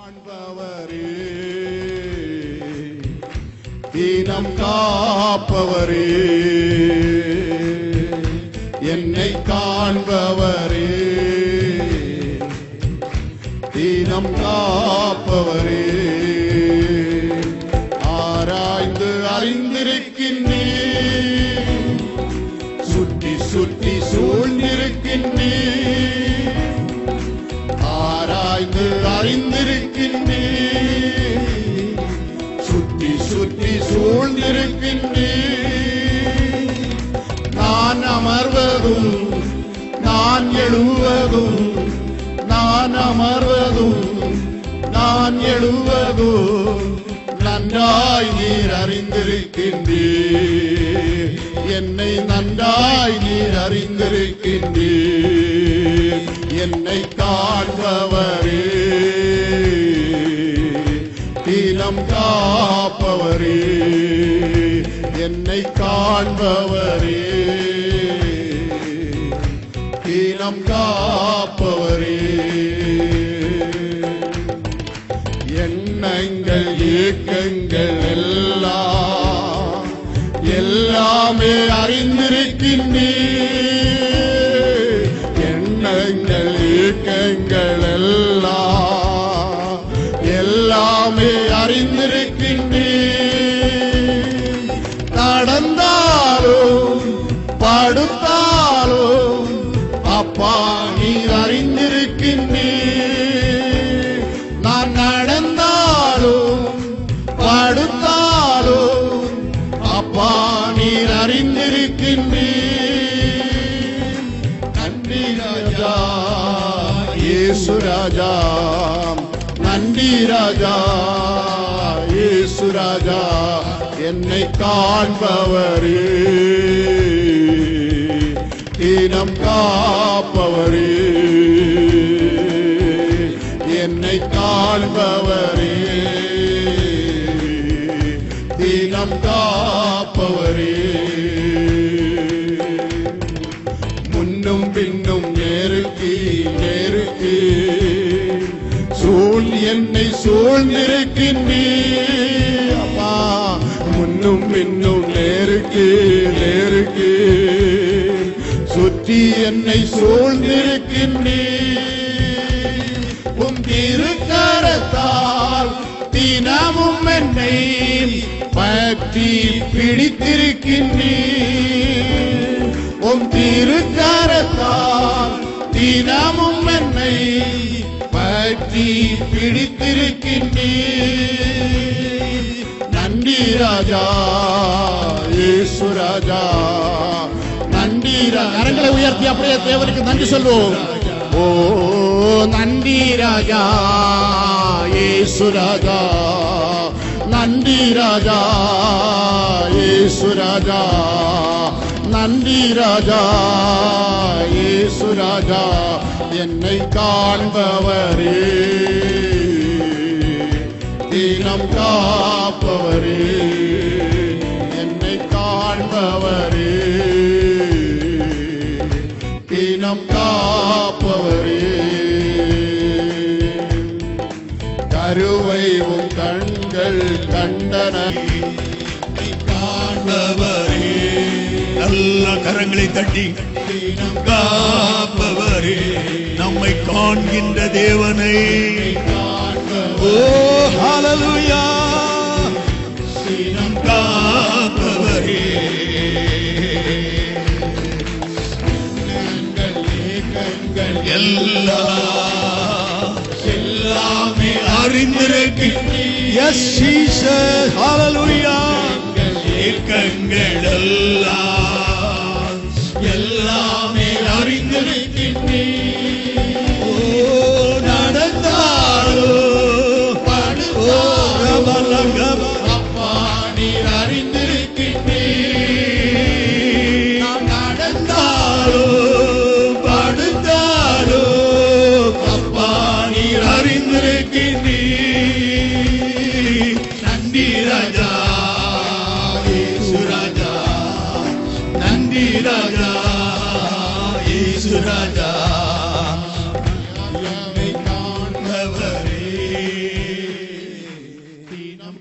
காண்பவரே, தீனம் காப்பவரே, என்னை காண்பவரே, தீனம் காப்பவரே, ஆராய்ந்து அறிந்திருக்கின்றீர், சுற்றி சுற்றி சூழ்ந்திருக்கின்றீர், ஆராய்ந்து அறிந்திருக்கின்றீர், சுற்றி சுற்றி சூழ்ந்திருக்கின்றீர். நான் அமர்வதும் நான் எழுவதும், நான் அமர்வதும் நான் எழுவதும் நன்றாய் நீர் அறிந்திருக்கின்றீர், என்னை நன்றாய் நீர் அறிந்திருக்கின்றீர். என்னை காண்பவரே, தீனம் காப்பவரே, என்னை காண்பவரே, தீனம் காப்பவரே. எண்ணங்கள் ஏக்கங்கள் எல்லாம் எல்லாமே அறிந்திருக்கின்றீர், எண்ணங்கள் ஏக்கங்கள் எல்லாம் எல்லாமே அறிந்திருக்கின்றீர். நடந்தாலும் படுத்தாலும் அப்பா நீர் அறிந்திருக்கின்றீர். நான் நடந்தாலும் படுத்தாலும் அப்பா நீர் அறிந்திருக்கின்றீர். நன்றி ராஜா இயேசு ராஜா, நன்றி ராஜா இயேசு ராஜா, என்னை காண்பவரே, தீனம் காப்பவரே, என்னை காண்பவரே, தீனம் காப்பவரே. முன்னும் பின்னும் நேருக்கு நேருக்கு என்னை சூழ்ந்திருக்கின்றீர், அப்பா முன்னும் பின்னும் நேருக்கு நேருக்கு சுற்றி என்னை சூழ்ந்திருக்கின்றீர். உம் திருக்கரத்தால் தினமும் என்னை பற்றி பிடித்திருக்கின்றீர். உம் திருக்கரத்தால் தினமும் என்னை பற்றி பிடித்திருக்கின்றீர். நன்றி ராஜா இயேசு ராஜா, நன்றி. கரங்களை உயர்த்தி அப்படியே தேவனுக்கு நன்றி சொல்வோம். ஓ நன்றி ராஜா இயேசு ராஜா, நன்றி ராஜா இயேசு ராஜா, நன்றி ராஜா இயேசு ராஜா, என்னை காண்பவரே, தீனம் காப்பவரே, என்னை காண்பவரே, தீனம் காப்பவரே. கருவை உன் கண்கள் கண்டன, காண்பவரே, நல்ல கரங்களை தட்டி காப்பவரே, நம்மை காண்கின்ற தேவனை. ஓ ஹல்லேலூயா, சீனம் காப்பவரே, எல்லாமே அறிந்திருக்கின்றீர். எஸ் ஜீசஸ், ஹல்லேலூயா. ஏக்கங்கள் எல்லாம் எல்லாமே அறிந்திருக்கின்றீர். ஓ நடந்தாரோ படுத்தாரோ அப்பா நீர் அறிந்திருக்கின்றீர். நடந்தாரோ படுத்தாரோ அப்பா நீர் அறிந்திருக்கின்றீர். நன்றி ராஜா இயேசு ராஜா, தினம்